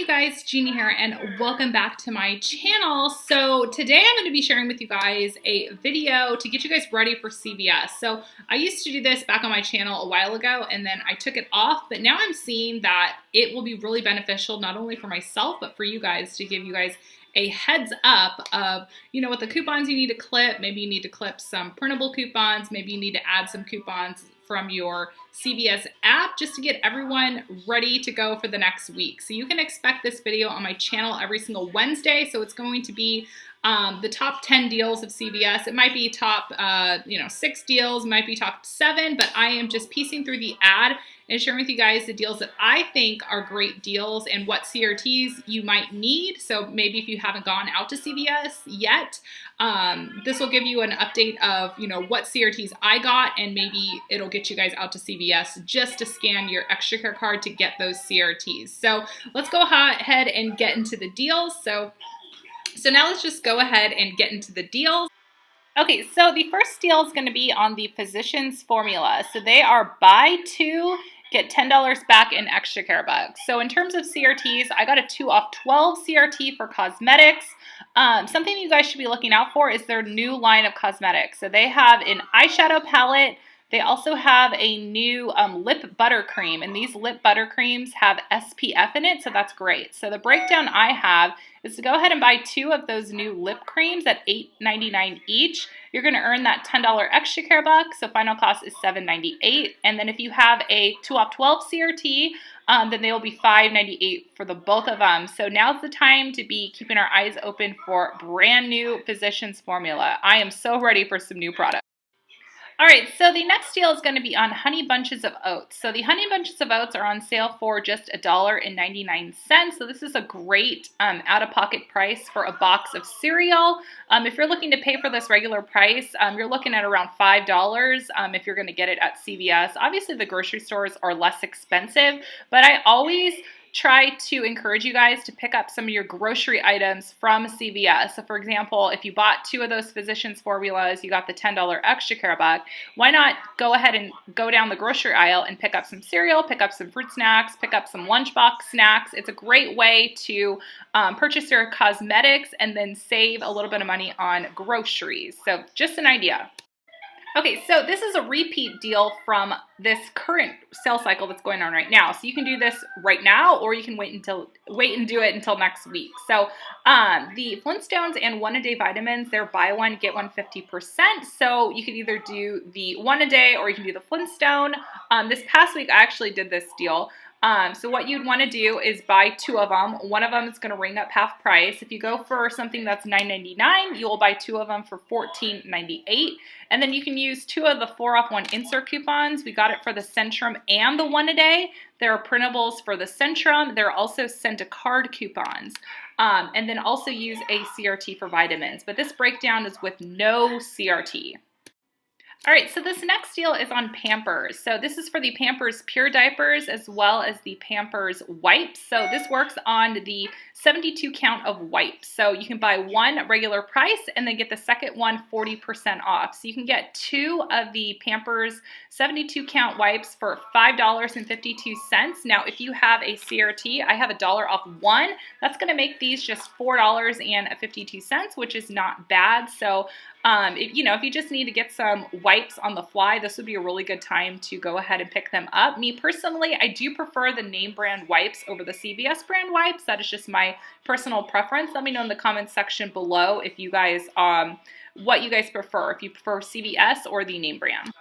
you guys, Jeannie here, and welcome back to my channel. So today I'm going to be sharing with you guys a video to get you guys ready for CVS. So I used to do this back on my channel a while ago and then I took it off, but now I'm seeing that it will be really beneficial not only for myself, but for you guys, to give you guys a heads up of, what the coupons you need to clip. Maybe you need to clip some printable coupons. Maybe you need to add some coupons from your CVS app just to get everyone ready to go for the next week. So you can expect this video on my channel every single Wednesday. So it's going to be the top 10 deals of CVS. It might be top 6 deals, might be top 7, but I am just piecing through the ad and sharing with you guys the deals that I think are great deals and what CRTs you might need. So maybe if you haven't gone out to CVS yet, this will give you an update of, what CRTs I got, and maybe it'll get you guys out to CVS just to scan your extra care card to get those CRTs. So let's go ahead and get into the deals. So now let's just go ahead and get into the deals. Okay, so the first deal is going to be on the Physicians Formula. So they are buy 2, get $10 back in extra care bucks. So in terms of CRTs, I got a 2 off 12 CRT for cosmetics. Something you guys should be looking out for is their new line of cosmetics. So they have an eyeshadow palette. They also have a new lip butter cream, and these lip butter creams have SPF in it, so that's great. So the breakdown I have is to go ahead and buy 2 of those new lip creams at $8.99 each. You're going to earn that $10 extra care buck, so final cost is $7.98. And then if you have a 2 off 12 CRT, then they will be $5.98 for the both of them. So now's the time to be keeping our eyes open for brand new Physicians Formula. I am so ready for some new products. All right, so the next deal is going to be on Honey Bunches of Oats. So the Honey Bunches of Oats are on sale for just $1.99. So this is a great out-of-pocket price for a box of cereal. If you're looking to pay for this regular price, you're looking at around $5 if you're going to get it at CVS. Obviously, the grocery stores are less expensive, but I always try to encourage you guys to pick up some of your grocery items from CVS. So for example, if you bought 2 of those Physicians Formulas, you got the $10 extra care buck. Why not go ahead and go down the grocery aisle and pick up some cereal, pick up some fruit snacks, pick up some lunchbox snacks. It's a great way to purchase your cosmetics and then save a little bit of money on groceries. So just an idea. Okay, so this is a repeat deal from this current sale cycle that's going on right now. So you can do this right now, or you can wait and do it until next week. So the FLinestones and 1-a-day vitamins, they're buy one, get one 50%. So you can either do the 1-a-day or you can do the Flintstone. This past week, I actually did this deal. So what you'd want to do is buy 2 of them. One of them is going to ring up half price. If you go for something that's $9.99, you will buy 2 of them for $14.98. And then you can use 2 of the 4 off 1 insert coupons. We got it for the Centrum and the 1-a-day. There are printables for the Centrum. There are also send a card coupons. And then also use a CRT for vitamins. But this breakdown is with no CRT. All right, so this next deal is on Pampers. So this is for the Pampers Pure Diapers as well as the Pampers Wipes. So this works on the 72 count of wipes. So you can buy 1 regular price and then get the second one 40% off. So you can get 2 of the Pampers 72 count wipes for $5.52. Now, if you have a CRT, I have $1 off 1. That's going to make these just $4.52, which is not bad. So if you just need to get some wipes on the fly, this would be a really good time to go ahead and pick them up. Me personally, I do prefer the name brand wipes over the CVS brand wipes. That is just my personal preference. Let me know in the comments section below if you guys, what you guys prefer, if you prefer CVS or the name brand.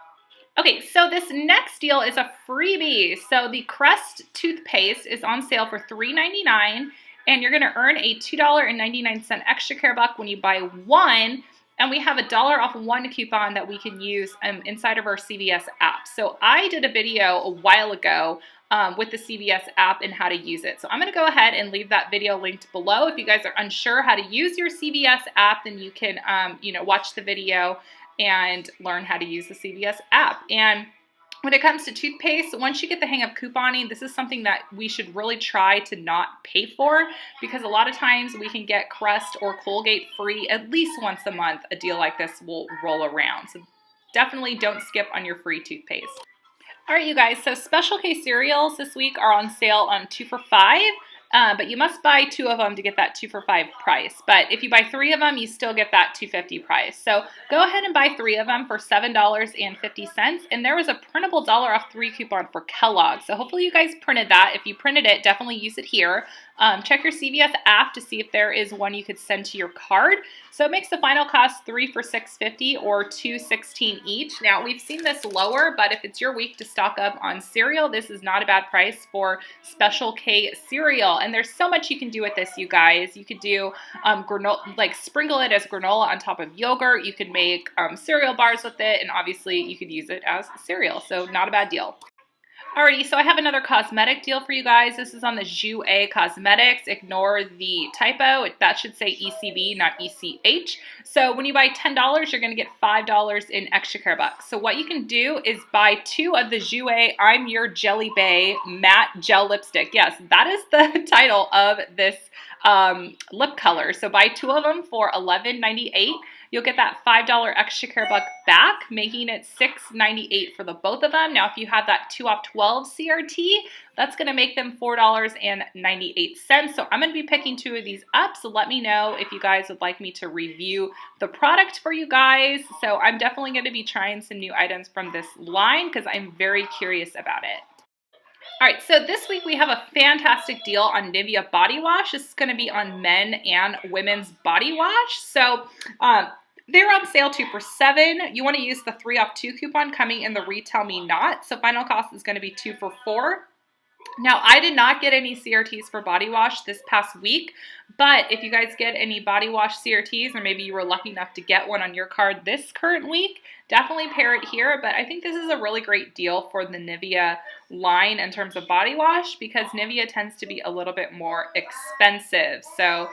Okay, so this next deal is a freebie. So the CREAST toothpaste is on sale for $3.99, and you're going to earn a $2.99 extra care buck when you buy 1. And we have $1 off 1 coupon that we can use inside of our CVS app. So I did a video a while ago with the CVS app and how to use it. So I'm going to go ahead and leave that video linked below. If you guys are unsure how to use your CVS app, then you can watch the video and learn how to use the CVS app. And when it comes to toothpaste, once you get the hang of couponing, this is something that we should really try to not pay for, because a lot of times we can get Crest or Colgate free at least once a month. A deal like this will roll around. So definitely don't skip on your free toothpaste. All right, you guys, so Special K cereals this week are on sale on 2 for $5. But you must buy 2 of them to get that 2 for $5 price. But if you buy 3 of them, you still get that $2.50 price. So go ahead and buy 3 of them for $7.50. And there was a printable $1 off 3 coupon for Kellogg. So hopefully you guys printed that. If you printed it, definitely use it here. Check your CVS app to see if there is one you could send to your card. So it makes the final cost 3 for $6.50 or $2.16 each. Now we've seen this lower, but if it's your week to stock up on cereal, this is not a bad price for Special K cereal. And there's so much you can do with this, you guys. You could do granola, like sprinkle it as granola on top of yogurt. You could make cereal bars with it, and obviously you could use it as cereal. So not a bad deal. Alrighty, so I have another cosmetic deal for you guys. This is on the Jouer Cosmetics. Ignore the typo. That should say ECB, not ECH. So when you buy $10, you're going to get $5 in extra care bucks. So what you can do is buy 2 of the Jouer I'm Your Jelly Bay Matte Gel Lipstick. Yes, that is the title of this lip color. So buy 2 of them for $11.98. You'll get that $5 extra care buck back, making it $6.98 for the both of them. Now, if you have that 2 off 12 CRT, that's going to make them $4.98. So I'm going to be picking 2 of these up. So let me know if you guys would like me to review the product for you guys. So I'm definitely going to be trying some new items from this line because I'm very curious about it. All right, so this week we have a fantastic deal on NIVEA body wash. This is going to be on men and women's body wash. So they're on sale 2 for $7. You want to use the 3 off 2 coupon coming in the Retail Me Not. So final cost is going to be 2 for $4. Now, I did not get any CRTs for body wash this past week, but if you guys get any body wash CRTs, or maybe you were lucky enough to get one on your card this current week, definitely pair it here. But I think this is a really great deal for the NIVEA line in terms of body wash because NIVEA tends to be a little bit more expensive. So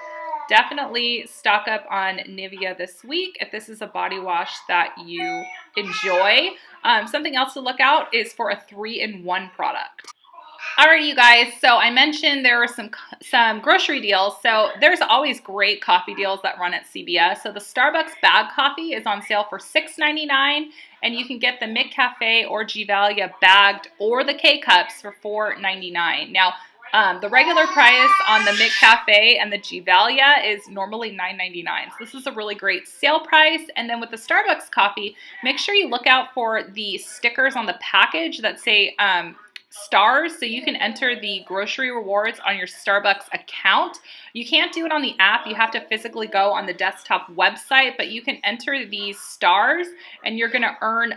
definitely stock up on NIVEA this week if this is a body wash that you enjoy. Something else to look out is for a 3-in-1 product. Alrighty, you guys, so I mentioned there are some grocery deals. So there's always great coffee deals that run at CVS. So the Starbucks bag coffee is on sale for $6.99, and you can get the McCafe or Gevalia bagged or the K-Cups for $4.99. Now, the regular price on the McCafe and the Gevalia is normally $9.99. So this is a really great sale price. And then with the Starbucks coffee, make sure you look out for the stickers on the package that say stars, so you can enter the grocery rewards on your Starbucks account. You can't do it on the app. You have to physically go on the desktop website, but you can enter these stars and you're going to earn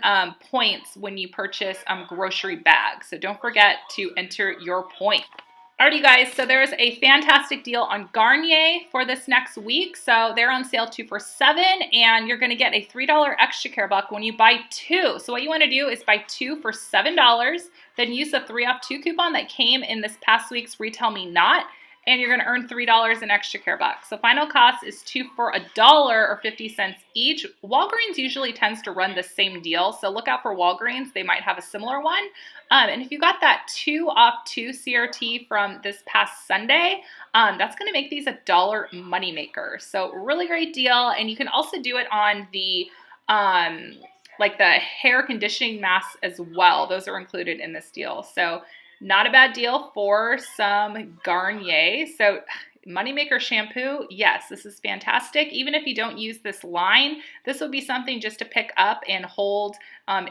points when you purchase grocery bags. So don't forget to enter your point. Alrighty, guys, so there's a fantastic deal on Garnier for this next week. So they're on sale 2 for $7, and you're going to get a $3 extra care buck when you buy 2. So what you want to do is buy 2 for $7, then use the 3 off 2 coupon that came in this past week's Retail Me Not, and you're going to earn $3 in extra care bucks. So final cost is 2 for $1 or 50 cents each. Walgreens usually tends to run the same deal, so look out for Walgreens. They might have a similar one. And if you got that 2 off 2 CRT from this past Sunday, that's going to make these $1 moneymaker. So really great deal. And you can also do it on the like the hair conditioning masks as well. Those are included in this deal. So not a bad deal for some Garnier. So moneymaker shampoo, yes, this is fantastic. Even if you don't use this line, this would be something just to pick up and hold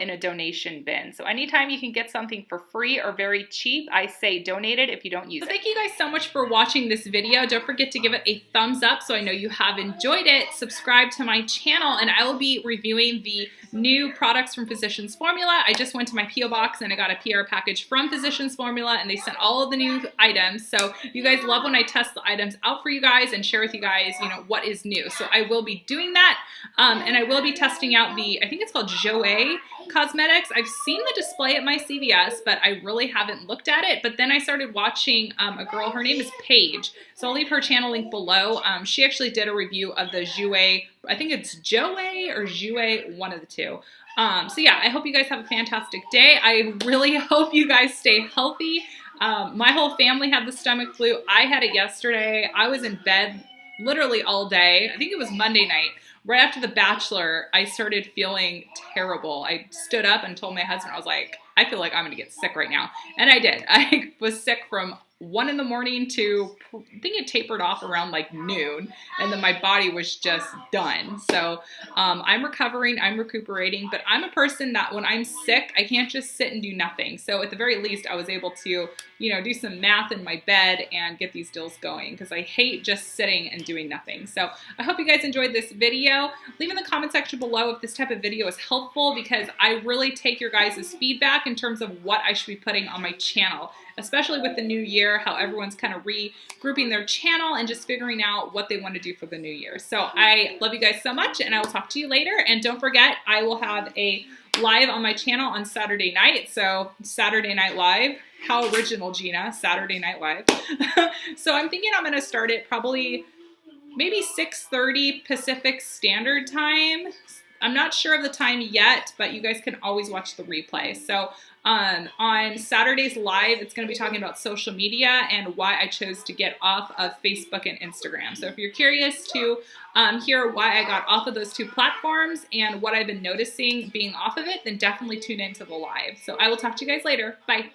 in a donation bin. So anytime you can get something for free or very cheap, I say donate it if you don't use it. Thank you guys so much for watching this video. Don't forget to give it a thumbs up so I know you have enjoyed it. Subscribe to my channel, and I will be reviewing the new products from Physicians Formula. I just went to my P.O. box and I got a PR package from Physicians Formula, and they sent all of the new items. So you guys love when I test the items out for you guys and share with you guys, you know, what is new. So I will be doing that, and I will be testing out the, I think it's called Jouer Cosmetics. I've seen the display at my CVS, but I really haven't looked at it. But then I started watching a girl, her name is Paige. So I'll leave her channel link below. She actually did a review of the Jouer, I think it's Jouer or Jouer, one of the two. So yeah, I hope you guys have a fantastic day. I really hope you guys stay healthy. My whole family had the stomach flu. I had it yesterday. I was in bed literally all day. I think it was Monday night. Right after The Bachelor, I started feeling terrible. I stood up and told my husband, I was like, I feel like I'm going to get sick right now. And I did. I was sick from 1 in the morning to, I think it tapered off around like noon, and then my body was just done. So I'm recovering, I'm recuperating, but I'm a person that when I'm sick, I can't just sit and do nothing. So at the very least, I was able to, you know, do some math in my bed and get these deals going, because I hate just sitting and doing nothing. So I hope you guys enjoyed this video. Leave in the comment section below if this type of video is helpful, because I really take your guys' feedback in terms of what I should be putting on my channel, especially with the new year, how everyone's kind of regrouping their channel and just figuring out what they want to do for the new year. So I love you guys so much, and I will talk to you later. And don't forget, I will have a live on my channel on Saturday night. So Saturday Night Live. How original, Gina, Saturday Night Live. So I'm thinking I'm going to start it probably maybe 6:30 Pacific Standard Time. I'm not sure of the time yet, but you guys can always watch the replay. So on Saturday's live, it's going to be talking about social media and why I chose to get off of Facebook and Instagram. So if you're curious to hear why I got off of those two platforms and what I've been noticing being off of it, then definitely tune into the live. So I will talk to you guys later. Bye.